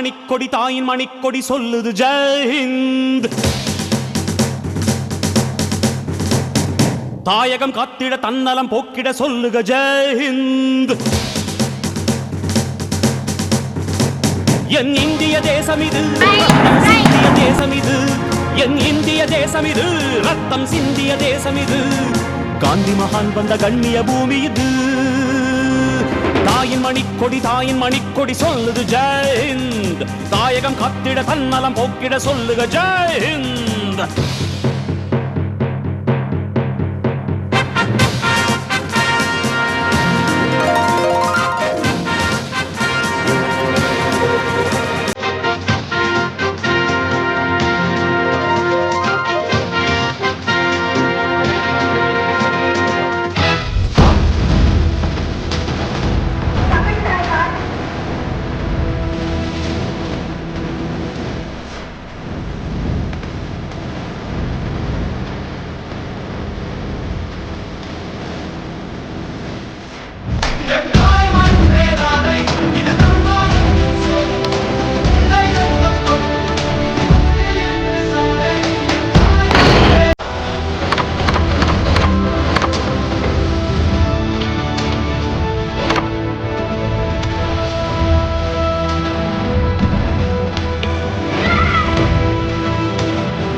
மணிக்கொடி தாயின் மணிக்கொடி சொல்லுது ஜெய் ஹிந்த். தாயகம் காத்திட தன்னலம் போக்கிட சொல்லுக ஜெய் ஹிந்த். என் இந்திய தேசம் இது, சிந்திய தேசம் இது, என் இந்திய தேசம் இது, ரத்தம் சிந்திய தேசம் இது, காந்தி மகான் வந்த கண்ணிய பூமி இது. தாயின் மணிக்கொடி தாயின் மணிக்கொடி சொல்லுது ஜெய் ஹிந்த். தாயகம் காத்திட தன்னலம் போக்கிட சொல்லுக Jai Hind.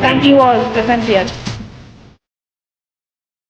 Thank you all present here.